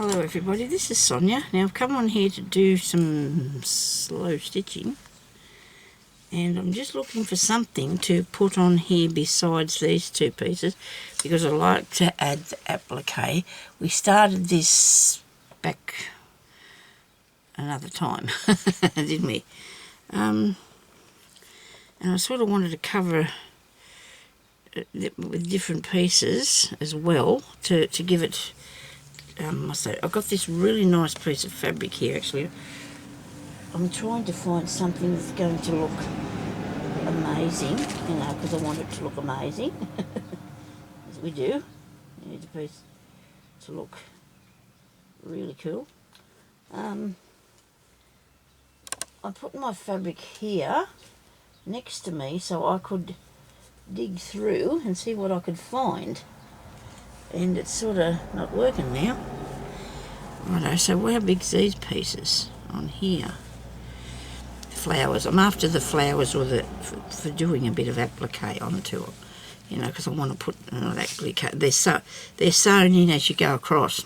Hello everybody, this is Sonia. Now I've come on here to do some slow stitching and I'm just looking for something to put on here besides these two pieces because I like to add the applique. We started this back another time, didn't we? And I sort of wanted to cover with different pieces as well to give it I've got this really nice piece of fabric here actually. I'm trying to find something that's going to look amazing, you know, because I want it to look amazing, as we do. You need the piece to look really cool. I put my fabric here next to me so I could dig through and see what I could find. And it's sort of not working now. Righto, so how big's these pieces on here? Flowers. I'm after the flowers or for doing a bit of applique onto it, you know, because I want to put an applique. They're sewn in as you go across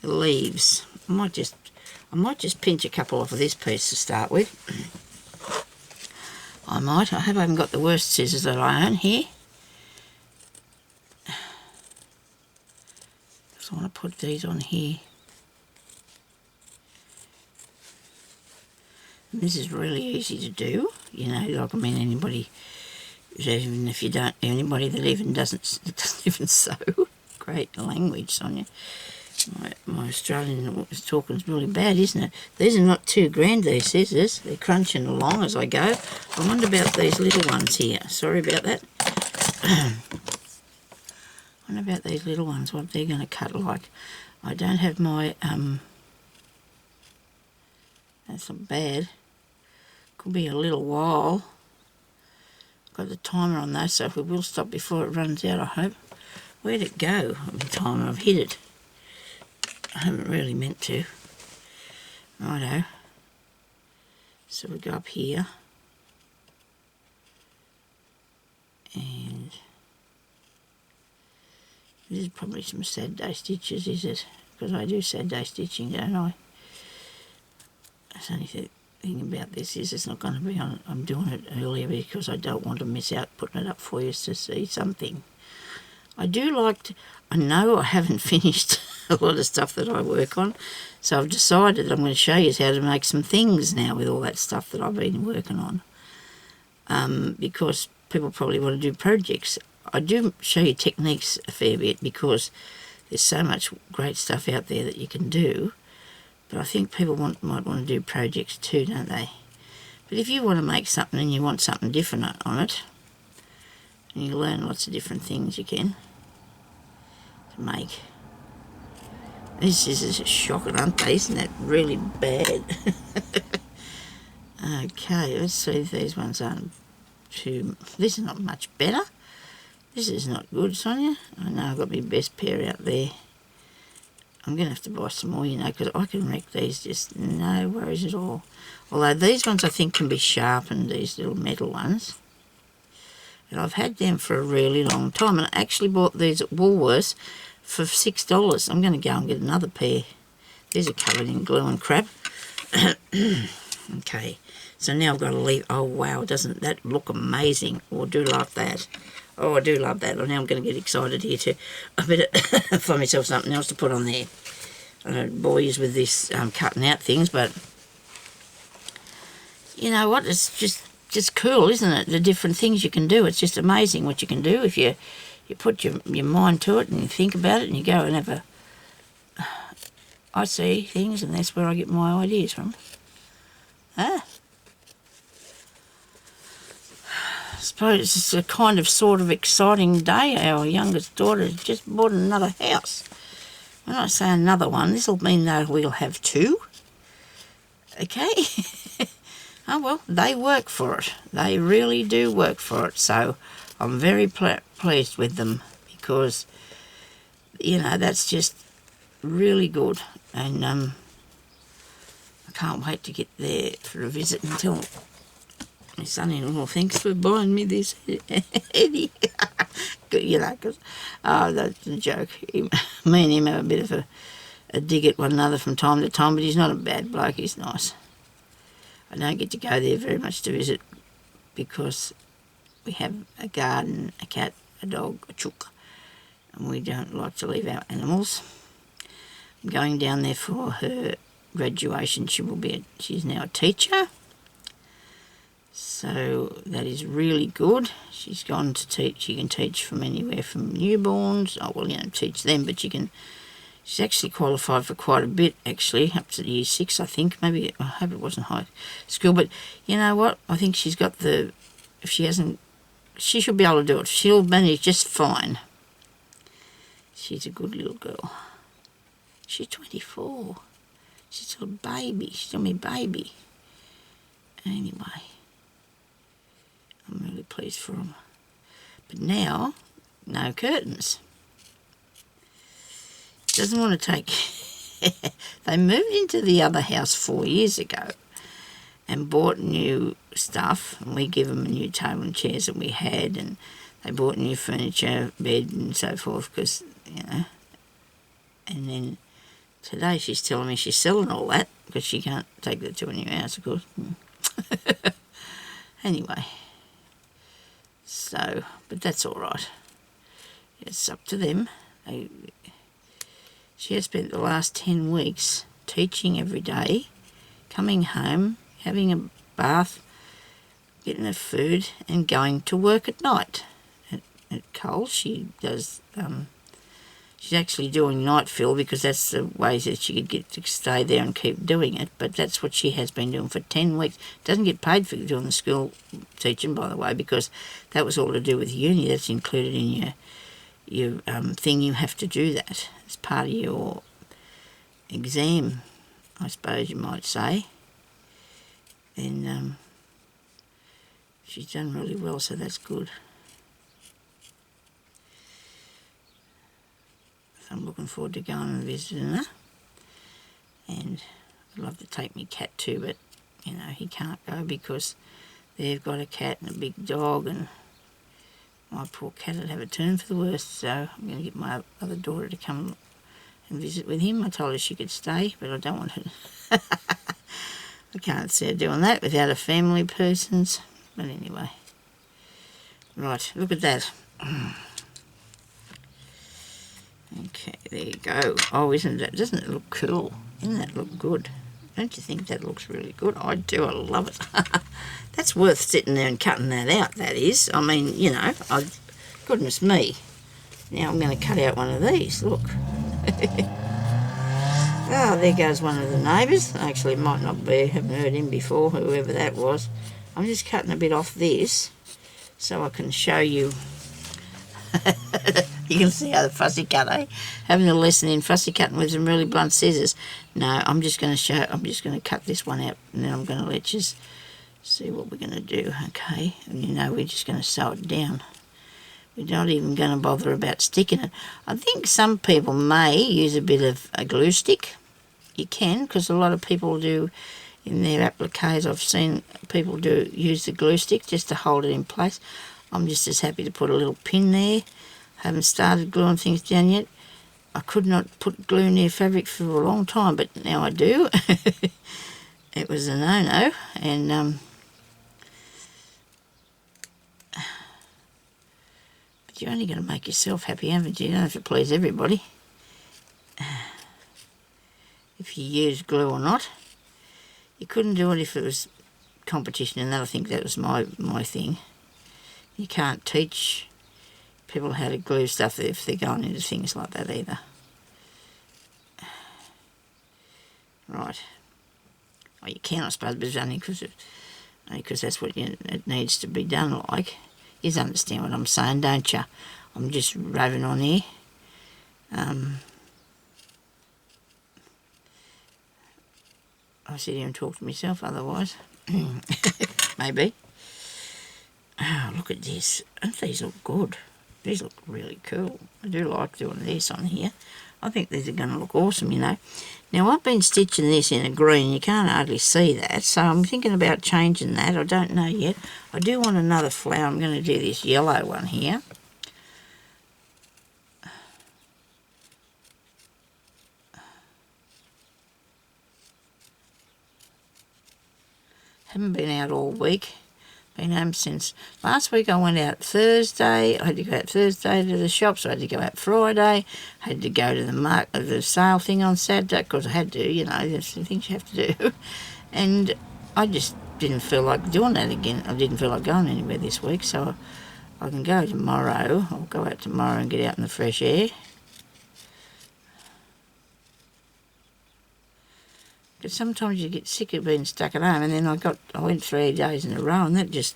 the leaves. I might just pinch a couple off of this piece to start with. I hope I haven't got the worst scissors that I own here. I want to put these on here. And this is really easy to do, you know, like I mean anybody, even if you don't, anybody that even doesn't even sew. Great language, Sonia. My Australian talking's really bad, isn't it? These are not too grand, these scissors. They're crunching along as I go. I wonder about these little ones here. Sorry about that. What about these little ones, what they're going to cut like? I don't have my, that's not bad. Could be a little while. Got the timer on those, so we will stop before it runs out, I hope. Where'd it go? The timer, I've hit it. I haven't really meant to. Righto. So we go up here. And this is probably some sad day stitches, is it? Because I do sad day stitching, don't I? The only thing about this is it's not going to be on. I'm doing it earlier because I don't want to miss out putting it up for you to see something. I do like to, I know I haven't finished a lot of stuff that I work on, so I've decided I'm going to show you how to make some things now with all that stuff that I've been working on. Because people probably want to do projects. I do show you techniques a fair bit because there's so much great stuff out there that you can do, but I think people might want to do projects too, don't they? But if you want to make something and you want something different on it, and you learn lots of different things you can to make. These scissors are shocking, aren't they? Isn't that really bad? Okay, let's see if these ones aren't too... This is not much better. This is not good, Sonia. I know I've got my best pair out there. I'm going to have to buy some more, you know, because I can wreck these, just no worries at all. Although these ones I think can be sharpened, these little metal ones. And I've had them for a really long time. And I actually bought these at Woolworths for $6. I'm going to go and get another pair. These are covered in glue and crap. Okay, so now I've got to leave. Oh, wow, doesn't that look amazing? Oh, I do love that. Oh, I do love that. Well, now I'm going to get excited here too. I better find myself something else to put on there. I don't bore you with this cutting out things, but you know what? It's just cool, isn't it? The different things you can do. It's just amazing what you can do if you put your mind to it and you think about it and you go and have a... I see things and that's where I get my ideas from. Ah. I suppose it's a kind of sort of exciting day. Our youngest daughter has just bought another house. When I say another one, this will mean that we'll have two. Okay? Oh, well, they work for it. They really do work for it. So I'm very pleased with them because, you know, that's just really good. And I can't wait to get there for a visit until... My son-in-law, thanks for buying me this, Eddie. You know, because, oh, that's a joke. Me and him have a bit of a a dig at one another from time to time, but he's not a bad bloke, he's nice. I don't get to go there very much to visit because we have a garden, a cat, a dog, a chook, and we don't like to leave our animals. I'm going down there for her graduation. She's now a teacher, so that is really good. She's gone to teach. She can teach from anywhere from newborns. Teach them, but she's actually qualified for quite a bit, actually, up to year 6, I think. Maybe, I hope it wasn't high school, but you know what? I think she's got if she hasn't, she should be able to do it. She'll manage just fine. She's a good little girl. She's 24. She's still a baby. She's still my baby. Anyway, I'm really pleased for them. But now, no curtains. Doesn't want to take... They moved into the other house 4 years ago and bought new stuff, and we give them a new table and chairs that we had, and they bought new furniture, bed and so forth, because, and then today she's telling me she's selling all that because she can't take that to a new house, of course. Anyway, so, but that's all right. It's up to them. She has spent the last 10 weeks teaching every day, coming home, having a bath, getting her food, and going to work at night. At Coles, she does... she's actually doing night fill because that's the ways that she could get to stay there and keep doing it, but that's what she has been doing for 10 weeks. Doesn't get paid for doing the school teaching, by the way, because that was all to do with uni. That's included in your thing. You have to do that. It's part of your exam, I suppose you might say. And she's done really well, so that's good. So I'm looking forward to going and visiting her. And I'd love to take my cat too, but, he can't go because they've got a cat and a big dog, and my poor cat would have a turn for the worst, so I'm going to get my other daughter to come and visit with him. I told her she could stay, but I don't want her. I can't see her doing that without a family persons. But anyway. Right, look at that. Okay, there you go. Oh, doesn't it look cool? Doesn't that look good? Don't you think that looks really good? I do, I love it. That's worth sitting there and cutting that out, that is. I mean, goodness me. Now I'm going to cut out one of these, look. Oh, there goes one of the neighbours. Actually, it might not be, haven't heard him before, whoever that was. I'm just cutting a bit off this so I can show you. You can see how the fussy cut, eh? Having a lesson in fussy cutting with some really blunt scissors. No, I'm just going to cut this one out, and then I'm going to let you see what we're going to do, okay? And we're just going to sew it down. We're not even going to bother about sticking it. I think some people may use a bit of a glue stick. You can, because a lot of people do in their appliques. I've seen people use the glue stick just to hold it in place. I'm just as happy to put a little pin there. Haven't started gluing things down yet. I could not put glue near fabric for a long time, but now I do. It was a no-no, and but you're only going to make yourself happy, haven't you? You don't have to please everybody. If you use glue or not. You couldn't do it if it was competition, and I think that was my thing. You can't teach people how to glue stuff if they're going into things like that either. Right. Well, you can, I suppose, but it's only because that's what it needs to be done like. You understand what I'm saying, don't you? I'm just raving on here. I sit here and talk to myself otherwise. Maybe. Oh, look at this. Don't these look good? These look really cool. I do like doing this on here. I think these are going to look awesome, Now, I've been stitching this in a green. You can't hardly see that, so I'm thinking about changing that. I don't know yet. I do want another flower. I'm going to do this yellow one here. Haven't been out all week. Been home since last week. I went out Thursday. I had to go out Thursday to the shops. I had to go out Friday. I had to go to the sale thing on Saturday because I had to, there's some things you have to do. And I just didn't feel like doing that again. I didn't feel like going anywhere this week, so I can go tomorrow. I'll go out tomorrow and get out in the fresh air. But sometimes you get sick of being stuck at home, and then I went 3 days in a row, and that just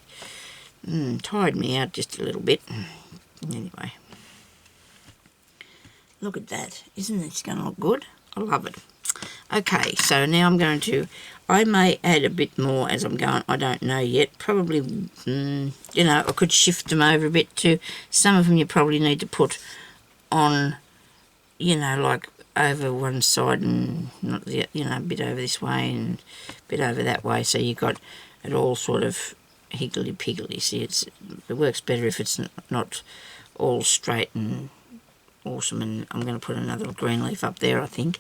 tired me out just a little bit. Anyway, look at that. Isn't it going to look good? I love it. Okay, so now I may add a bit more as I'm going. I don't know yet. Probably, I could shift them over a bit too. Some of them you probably need to put on, like over one side and not the, a bit over this way and a bit over that way, so you got it all sort of higgledy-piggledy. See, it works better if it's not all straight and awesome. And I'm going to put another green leaf up there, I think.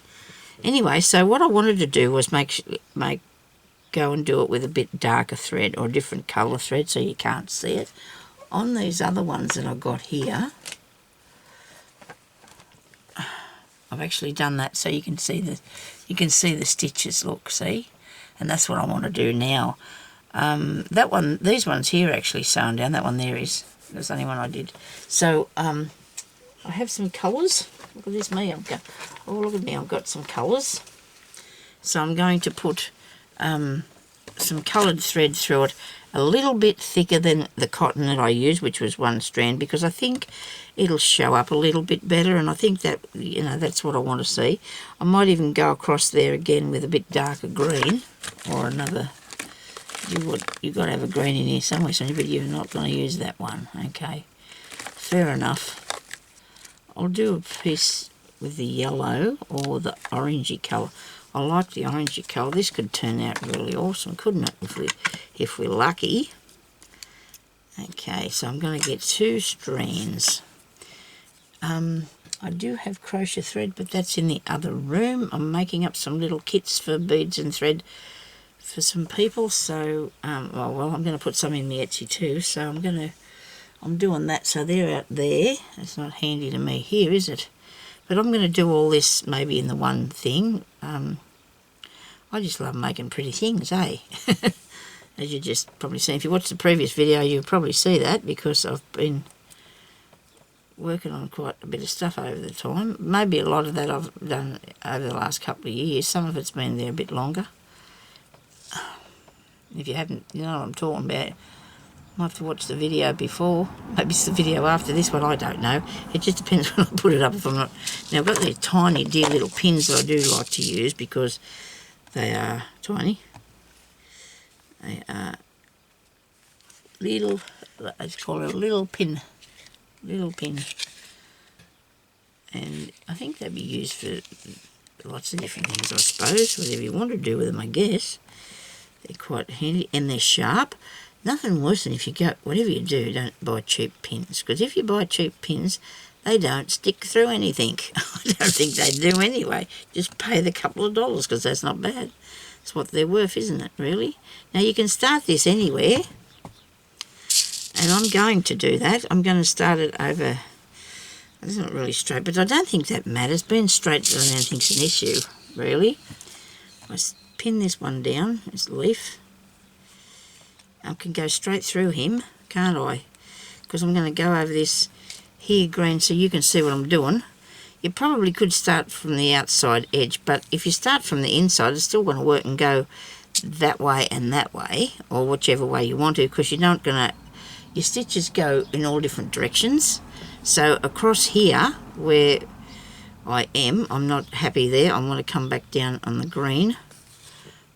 Anyway, so what I wanted to do was go and do it with a bit darker thread or a different colour thread so you can't see it. On these other ones that I got here, I've actually done that so you can see the stitches. Look, see, and that's what I want to do now. These ones here are actually sewn down. That one there is. That's the only one I did. So I have some colours. Look at this, look at me. I've got some colours. So I'm going to put some coloured thread through it, a little bit thicker than the cotton that I used, which was one strand, because I think it'll show up a little bit better, and I think that, that's what I want to see. I might even go across there again with a bit darker green, or another. You've got to have a green in here somewhere, Sonia, but you're not going to use that one. Okay, fair enough. I'll do a piece with the yellow or the orangey colour. I like the orangey colour. This could turn out really awesome, couldn't it, if we're lucky. Okay, so I'm going to get 2 strands. I do have crochet thread, but that's in the other room. I'm making up some little kits for beads and thread for some people. So, I'm going to put some in the Etsy too. So I'm doing that. So they're out there. It's not handy to me here, is it? But I'm going to do all this maybe in the one thing. I just love making pretty things, eh? As you just probably seen. If you watched the previous video, you'll probably see that, because I've been working on quite a bit of stuff over the time. Maybe a lot of that I've done over the last couple of years. Some of it's been there a bit longer. If you haven't, you know what I'm talking about. Might have to watch the video before. Maybe it's the video after this one, I don't know. It just depends when I put it up. If I'm not. Now I've got these tiny dear little pins that I do like to use because they are tiny. They are little, let's call it a little pin. Little pin. And I think they'd be used for lots of different things, I suppose. Whatever you want to do with them, I guess. They're quite handy and they're sharp. Nothing worse than if you go, whatever you do, don't buy cheap pins. Because if you buy cheap pins, they don't stick through anything. I don't think they do anyway. Just pay the couple of dollars, because that's not bad. It's what they're worth, isn't it, really? Now, you can start this anywhere. And I'm going to do that. I'm going to start it over. It's not really straight, but I don't think that matters. Being straight, I don't think it's an issue, really. I pin this one down, this leaf. I can go straight through him, can't I? Because I'm going to go over this here green so you can see what I'm doing. You probably could start from the outside edge, but if you start from the inside, it's still going to work and go that way and that way, or whichever way you want to, because you're not going to, your stitches go in all different directions. So across here, where I am, I'm not happy there. I want to come back down on the green.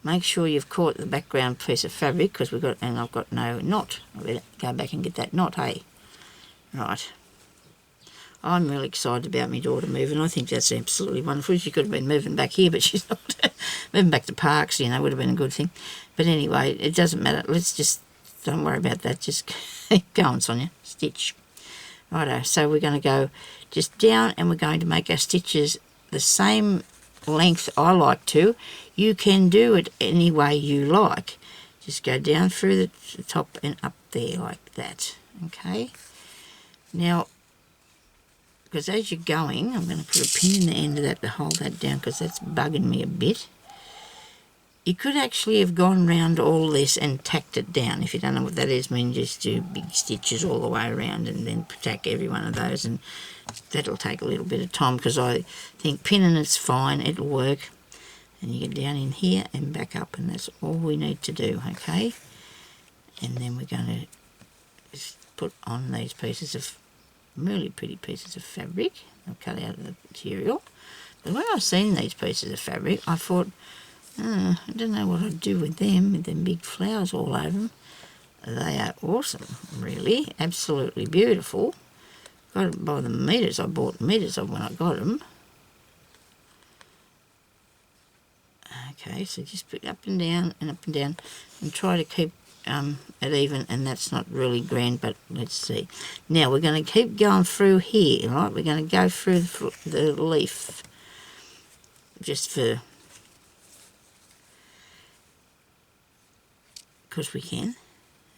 Make sure you've caught the background piece of fabric, because I've got no knot. I better go back and get that knot, hey? Right. I'm really excited about my daughter moving. I think that's absolutely wonderful. She could have been moving back here, but she's not. Moving back to Parks, would have been a good thing. But anyway, it doesn't matter. Let's just, don't worry about that. Just keep going, Sonia. Stitch. Righto, so we're going to go just down, and we're going to make our stitches the same length I like to. You can do it any way you like. Just go down through the top and up there like that, okay? Now, because as you're going, I'm going to put a pin in the end of that to hold that down because that's bugging me a bit. You could actually have gone round all this and tacked it down. If you don't know what that is, mean just do big stitches all the way around and then tack every one of those, and that'll take a little bit of time because I think pinning it's fine, it'll work. And you get down in here and back up, and that's all we need to do, okay? And then we're going to put on these pieces of really pretty pieces of fabric. I'll cut out the material. But when I've seen these pieces of fabric, I thought, I don't know what I'd do with them big flowers all over them. They are awesome, really, absolutely beautiful. Got it by the metres. I bought metres of when I got them. Okay, so just put up and down and try to keep it even, and that's not really grand, but let's see. Now we're going to keep going through here, right? We're going to go through the leaf just for, because we can,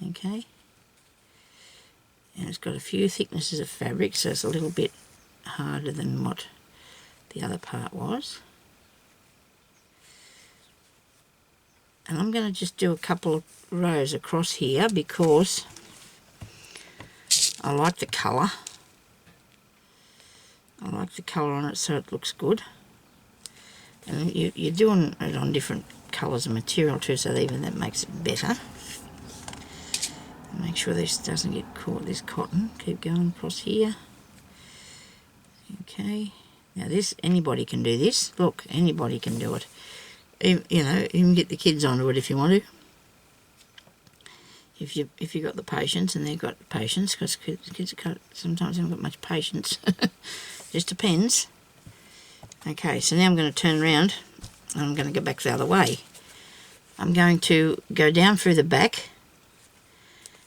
okay? And it's got a few thicknesses of fabric, so it's a little bit harder than what the other part was. And I'm going to just do a couple of rows across here because I like the colour. I like the colour on it so it looks good. And you're doing it on different colours of material too, so even that makes it better. Make sure this doesn't get caught, this cotton. Keep going across here. Okay. Now this, anybody can do this. Look, anybody can do it. You know, you can get the kids onto it if you want to. If you've got the patience, and they've got patience, because kids sometimes haven't got much patience. Just depends. Okay, so now I'm going to turn around, and I'm going to go back the other way. I'm going to go down through the back,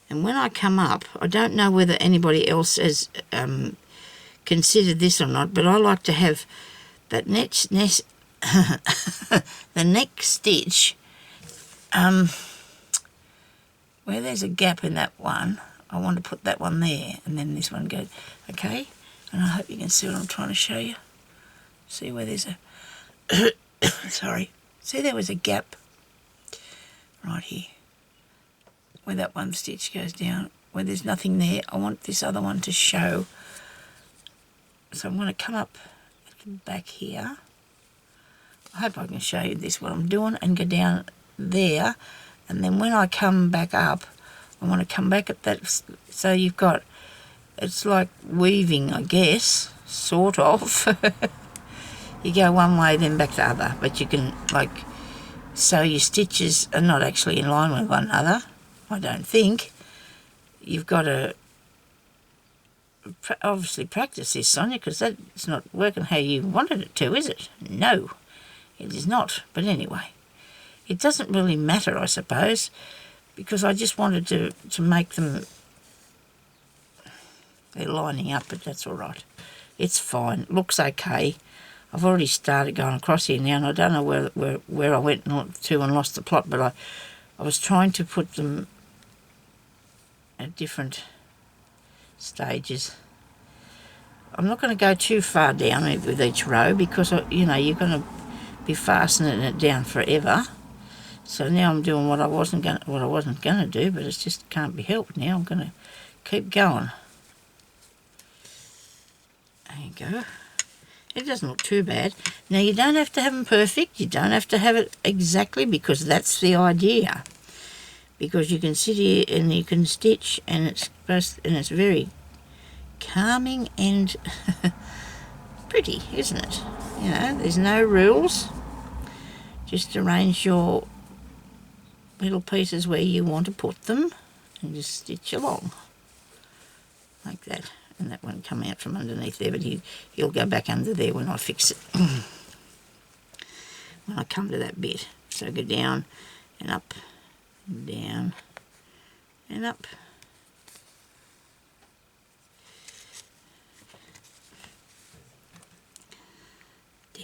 and when I come up, I don't know whether anybody else has considered this or not, but I like to have that the next stitch, where there's a gap in that one, I want to put that one there, and then this one goes, okay? And I hope you can see what I'm trying to show you. See where there's a, sorry, see there was a gap right here, where that one stitch goes down, where there's nothing there. I want this other one to show. So I'm going to come up back here. I hope I can show you this, what I'm doing, and go down there. And then when I come back up, I want to come back at that, so you've got, it's like weaving, I guess, sort of. You go one way, then back the other, but you can, like, so your stitches are not actually in line with one another, I don't think. You've got to obviously practice this, Sonia, because that's not working how you wanted it to, is it? No. It is not, but anyway, it doesn't really matter, I suppose, because I just wanted to make them, they're lining up, but that's all right. It's fine, looks okay. I've already started going across here now, and I don't know where I went to and lost the plot, but I was trying to put them at different stages. I'm not going to go too far down with each row because, you know, you're going to be fastening it down forever. So now I'm doing what I wasn't going to do, but it just can't be helped now. I'm going to keep going. There you go. It doesn't look too bad. Now you don't have to have them perfect. You don't have to have it exactly, because that's the idea. Because you can sit here and you can stitch, and it's very calming and pretty, isn't it? You know, there's no rules. Just arrange your little pieces where you want to put them and just stitch along like that. And that won't come out from underneath there, but he'll go back under there when I fix it. When I come to that bit. So go down and up, and down and up.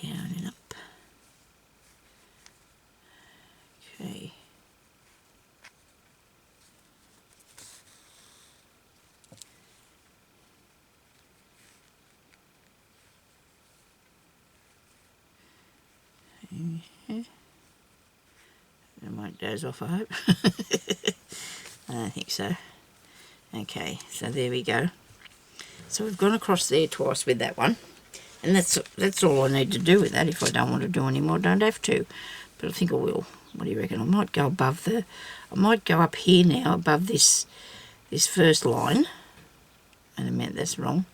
Down and up. Okay. It won't doze off, I hope. I don't think so. Okay, so there we go. So we've gone across there twice with that one. And that's all I need to do with that. If I don't want to do any more, I don't have to. But I think I will. What do you reckon? I might go above I might go up here now above this first line. And I meant that's wrong.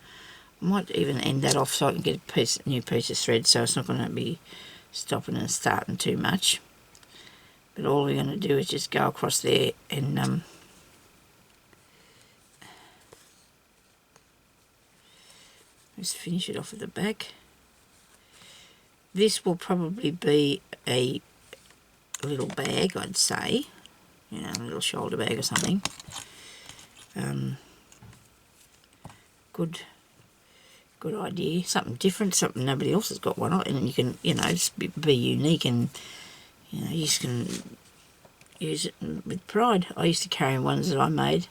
I might even end that off so I can get a new piece of thread, so it's not going to be stopping and starting too much. But all we're going to do is just go across there and just finish it off at the back. This will probably be a little bag, I'd say. You know, a little shoulder bag or something. Good idea. Something different, something nobody else has got one on, and you can, you know, just be unique, and you know, you can use it with pride. I used to carry ones that I made,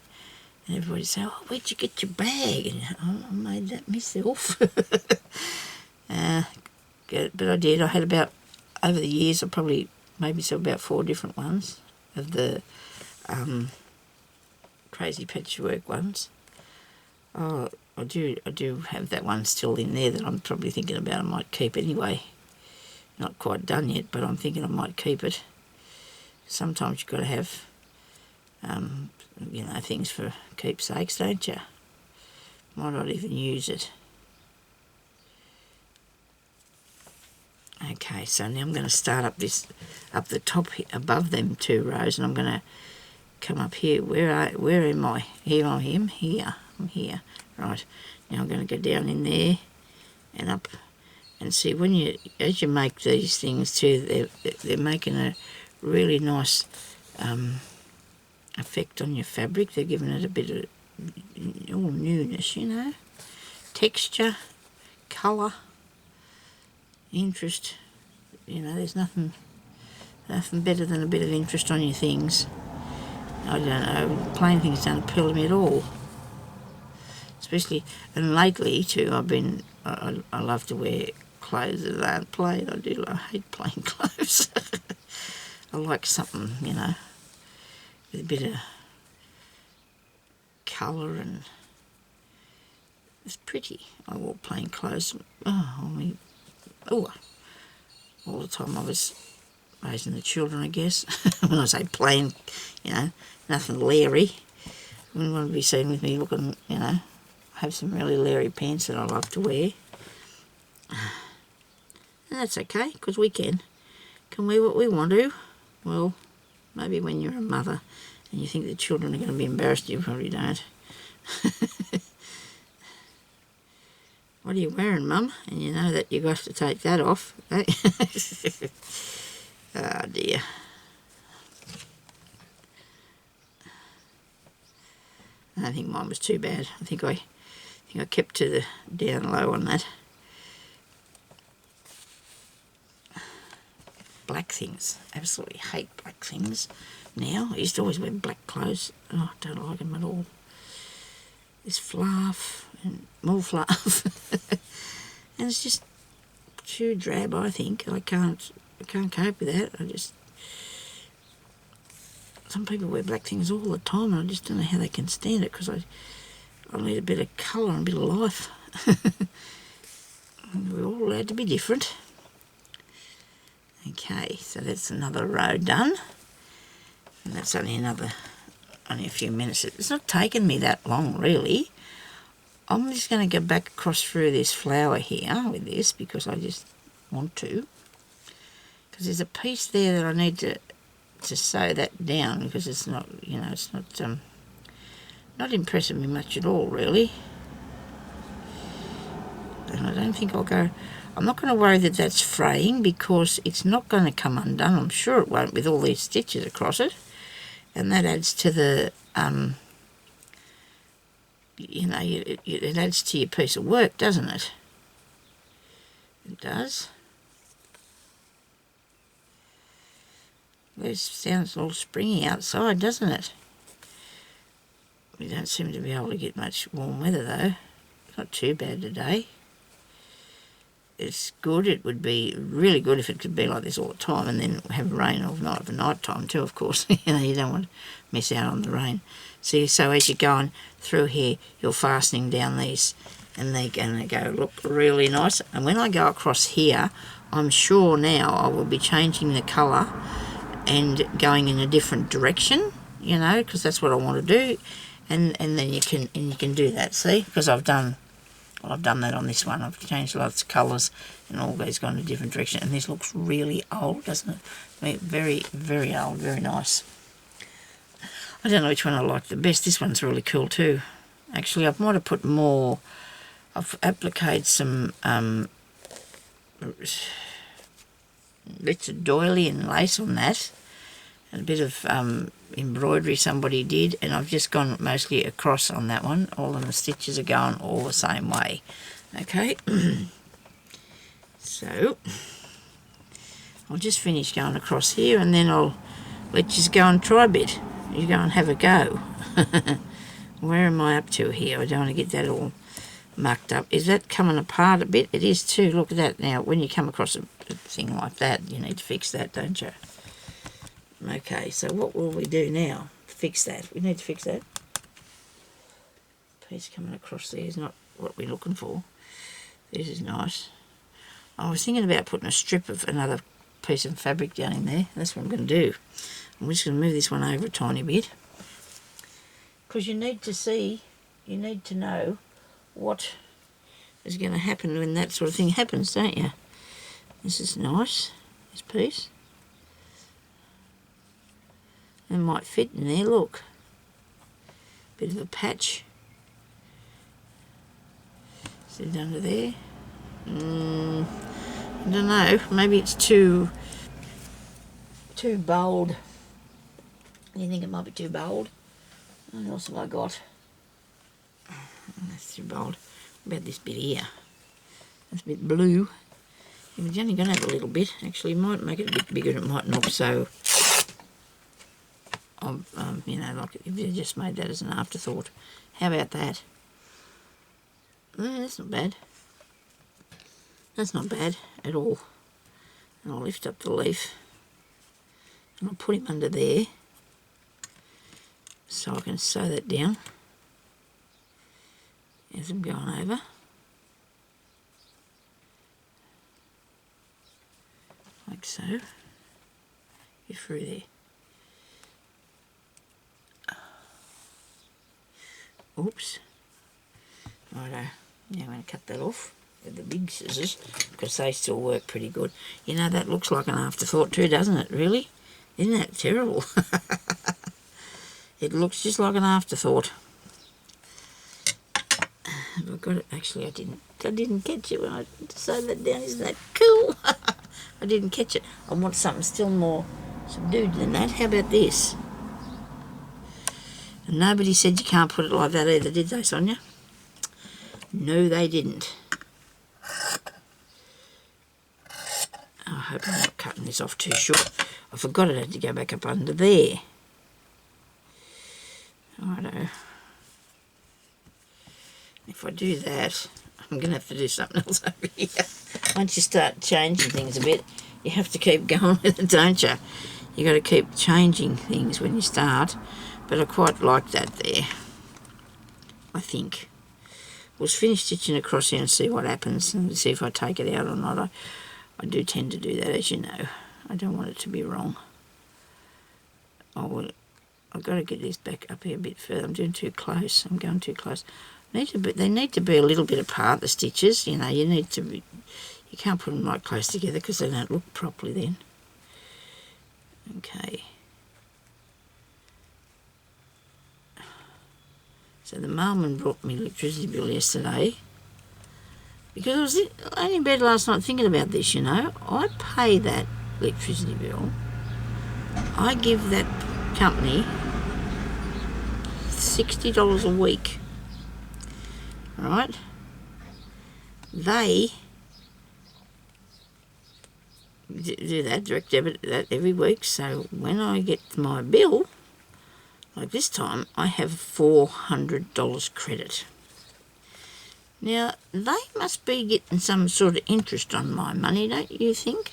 and everybody would say, "Oh, where'd you get your bag?" And I made that myself. But I did. I had about, over the years, I probably made myself about 4 different ones of the crazy patchwork ones. Oh, I do have that one still in there that I'm probably thinking about I might keep anyway. Not quite done yet, but I'm thinking I might keep it. Sometimes you've got to have, you know, things for keepsakes, don't you? Might not even use it. Okay, so now I'm going to start up the top above them 2 rows, and I'm going to come up here. Where am I? Here I am. Here. I'm here. Right. Now I'm going to go down in there and up, and see as you make these things too, they're making a really nice effect on your fabric. They're giving it a bit of all newness, you know, texture, colour, interest. You know, there's nothing better than a bit of interest on your things. I don't know, plain things don't appeal to me at all. Especially, and lately too, I love to wear clothes that aren't plain. I hate plain clothes. I like something, you know, with a bit of colour, and it's pretty. I wore plain clothes. All the time I was raising the children, I guess. When I say plain, you know, nothing leery. I wouldn't want to be seen with me looking, you know, I have some really leery pants that I love to wear. And that's okay, because we can wear what we want to. Well, maybe when you're a mother and you think the children are going to be embarrassed, you probably don't. What are you wearing, Mum? And you know that you've got to take that off. Eh? Oh dear. I don't think mine was too bad. I think I kept to the down low on that. Black things. Absolutely hate black things now. I used to always wear black clothes. Oh, I don't like them at all. This fluff and more fluff. And it's just too drab, I think. I can't cope with that. Some people wear black things all the time, and I just don't know how they can stand it, because I need a bit of colour and a bit of life. We're all allowed to be different. Okay, so that's another row done. And that's only a few minutes. It's not taken me that long, really. I'm just going to go back across through this flower here with this, because I just want to. Because there's a piece there that I need to sew that down, because it's not, you know, it's not impressing me much at all, really. And I don't think I'm not going to worry that that's fraying, because it's not going to come undone. I'm sure it won't, with all these stitches across it. And that adds to the, you know, it adds to your piece of work, doesn't it? It does. It sounds all springy outside, doesn't it? We don't seem to be able to get much warm weather, though. It's not too bad today. it's good. It would be really good if it could be like this all the time, and then have rain all night for night time too, of course. You know, you don't want to miss out on the rain. See, so as you're going through here, you're fastening down these, and they're going to go look really nice. And when I go across here, I'm sure now I will be changing the colour and going in a different direction, you know, because that's what I want to do. And then you can do that, see, because I've done that on this one. I've changed lots of colours and all these gone in a different direction. And this looks really old, doesn't it? I mean, very, very old, very nice. I don't know which one I like the best. This one's really cool too. Actually, I might have put more. I've applied some bits of doily and lace on that. And a bit of embroidery somebody did, and I've just gone mostly across on that one. All of the stitches are going all the same way. Okay, so I'll just finish going across here, and then I'll let you go and try a bit. You go and have a go. Where am I up to here? I don't want to get that all mucked up. Is that coming apart a bit? It is too. Look at that. Now, when you come across a thing like that, you need to fix that, don't you? Okay, so what will we do now? Fix that. We need to fix that. Piece coming across there is not what we're looking for. This is nice. I was thinking about putting a strip of another piece of fabric down in there. That's what I'm going to do. I'm just going to move this one over a tiny bit. Because you need to see, you need to know what is going to happen when that sort of thing happens, don't you? This is nice, this piece. It might fit in there, look. Bit of a patch. Is it under there? I don't know. Maybe it's too bold. You think it might be too bold? What else have I got? That's too bold. What about this bit here? That's a bit blue. You're only going to have a little bit. Actually, you might make it a bit bigger. It might not so... you know, like if you just made that as an afterthought. How about that? That's not bad. That's not bad at all. And I'll lift up the leaf and I'll put him under there so I can sew that down as I'm going over. Like so. Get through there. Oops. Righto. Now I'm going to cut that off with the big scissors because they still work pretty good. You know, that looks like an afterthought too, doesn't it, really? Isn't that terrible? It looks just like an afterthought. Have I got it? Actually, I didn't catch it when I sewed that down. Isn't that cool? I didn't catch it. I want something still more subdued than that. How about this? And nobody said you can't put it like that either, did they, Sonia? No, they didn't. I hope I'm not cutting this off too short. I forgot it had to go back up under there. Righto. If I do that, I'm going to have to do something else over here. Once you start changing things a bit, you have to keep going with it, don't you? You got to keep changing things when you start. But I quite like that there, I think. We'll finish stitching across here and see what happens and see if I take it out or not. I do tend to do that, as you know. I don't want it to be wrong. I've got to get this back up here a bit further. I'm doing too close. I'm going too close. They need to be a little bit apart, the stitches. You know, you can't put them right close together because they don't look properly then. Okay. So the mailman brought me electricity bill yesterday because I was only in bed last night thinking about this, you know. I pay that electricity bill. I give that company $60 a week, right? They do that, direct debit that every week, so when I get my bill, like this time, I have $400 credit. Now, they must be getting some sort of interest on my money, don't you think?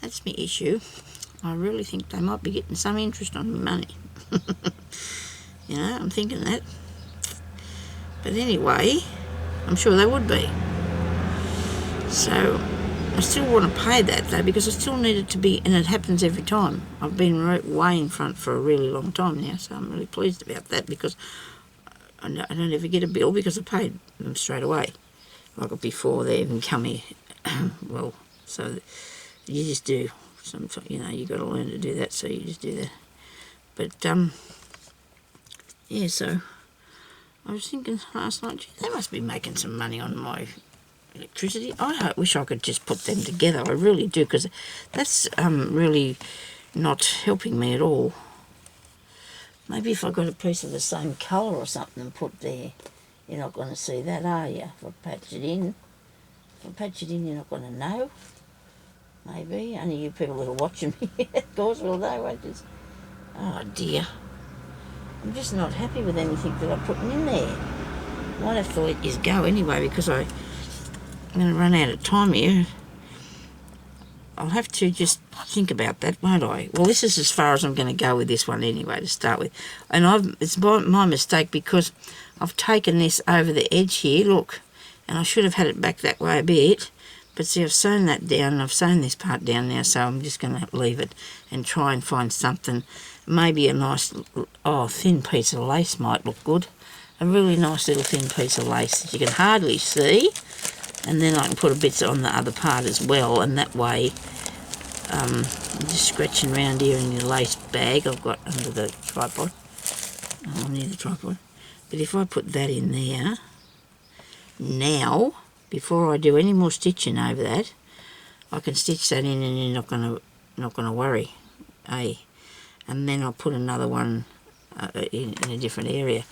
That's my issue. I really think they might be getting some interest on my money. You know, I'm thinking that. But anyway, I'm sure they would be. So, I still want to pay that though, because I still need it to be, and it happens every time. I've been way in front for a really long time now, so I'm really pleased about that, because I don't ever get a bill because I paid them straight away, like before they even come here. Well, so you just do. Sometimes, you know, you got to learn to do that, so you just do that. But yeah. So I was thinking last night, gee, they must be making some money on my electricity. I wish I could just put them together. I really do, because that's really not helping me at all. Maybe if I got a piece of the same colour or something and put there, you're not going to see that, are you? If I patch it in. If I patch it in, you're not going to know. Maybe. Only you people that are watching me, of course, will know, won't you? Oh, dear. I'm just not happy with anything that I'm putting in there. Might have to let you go anyway, because I'm going to run out of time here. I'll have to just think about that, won't I? Well, this is as far as I'm going to go with this one anyway, to start with. And it's my mistake, because I've taken this over the edge here, look, and I should have had it back that way a bit. But see, I've sewn that down, and I've sewn this part down now, so I'm just going to leave it and try and find something. Maybe a nice, thin piece of lace might look good. A really nice little thin piece of lace that you can hardly see. And then I can put a bit on the other part as well, and that way, I'm just scratching around here in the lace bag I've got under the tripod, near the tripod. But if I put that in there, now, before I do any more stitching over that, I can stitch that in, and you're not gonna worry, eh? And then I'll put another one in a different area.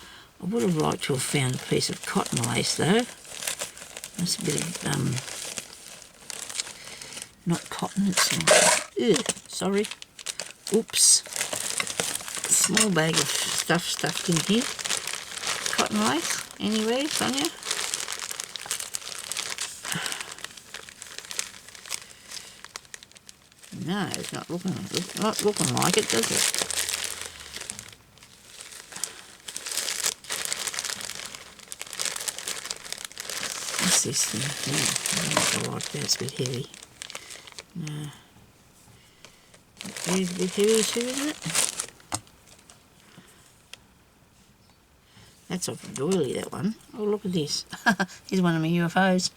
I would have liked to have found a piece of cotton lace though. That's a bit of, not cotton, it's, sorry, oops, small bag of stuff stuffed in here. Cotton lace, anywhere, Sonia? No, it's not looking like it, does it? What's this thing? I don't like that, it's a bit heavy. No. It's a bit heavy too, isn't it? That's off a doily, that one. Oh, look at this. Here's one of my UFOs.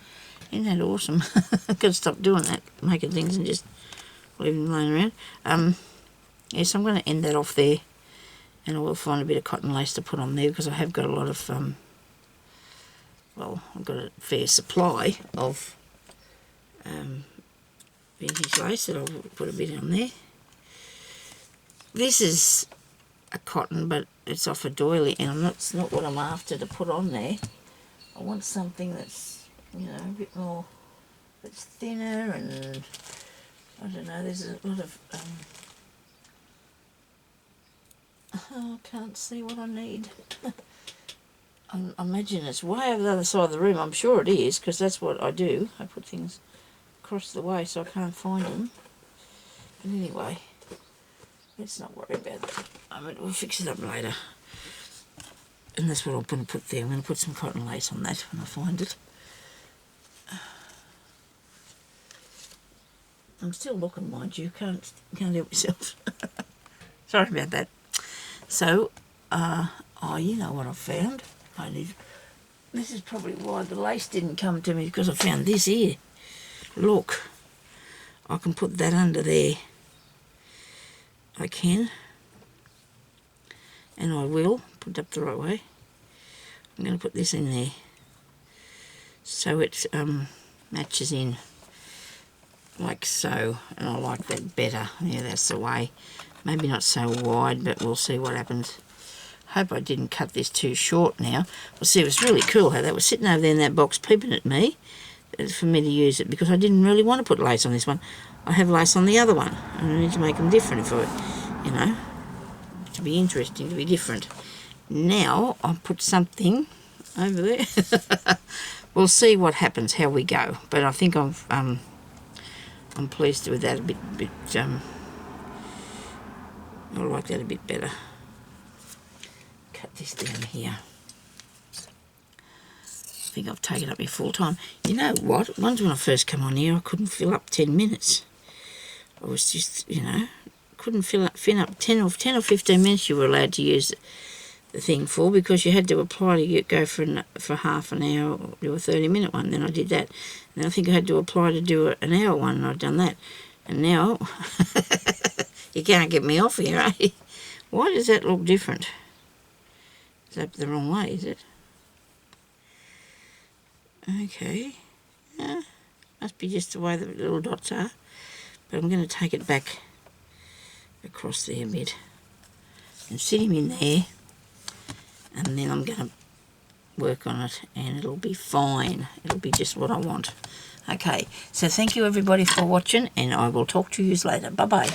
Isn't that awesome? I've got to stop doing that, making things and just leave them laying around. Yes, I'm going to end that off there, and I will find a bit of cotton lace to put on there, because I have got a lot of, well, I've got a fair supply of vintage lace that I'll put a bit on there. This is a cotton, but it's off a doily, and it's not what I'm after to put on there. I want something that's, you know, a bit more, that's thinner, and I don't know, there's a lot of, I can't see what I need. I imagine it's way over the other side of the room. I'm sure it is, because that's what I do. I put things across the way so I can't find them. But anyway, let's not worry about that. We'll fix it up later. And that's what I'm going to put there. I'm going to put some cotton lace on that when I find it. I'm still looking, mind you. Can't help myself. Sorry about that. So, you know what I found. This is probably why the lace didn't come to me, because I found this here. Look, I can put that under there. I can. And I will put it up the right way. I'm going to put this in there so it matches in like so, and I like that better. Yeah, that's the way. Maybe not so wide, but we'll see what happens. Hope I didn't cut this too short now. Well, see, it was really cool how that was sitting over there in that box peeping at me for me to use it, because I didn't really want to put lace on this one. I have lace on the other one, and I need to make them different if I, you know, to be interesting, to be different. Now I'll put something over there. We'll see what happens, how we go. But I think I'm pleased with that a bit. I like that a bit better. Cut this down here. I think I've taken up my full time. You know what? Once when I first come on here, I couldn't fill up 10 minutes. I was just, you know, couldn't fill up 10 or 15 minutes you were allowed to use the thing for, because you had to apply to go for half an hour or do a 30-minute one. Then I did that. And I think I had to apply to do an hour one, and I'd done that. And now, you can't get me off here, eh? Why does that look different? Is that the wrong way, is it? Okay. Must be just the way the little dots are. But I'm going to take it back across there a bit and sit him in there, and then I'm going to work on it and it'll be fine. It'll be just what I want. Okay, so thank you everybody for watching, and I will talk to you later. Bye-bye.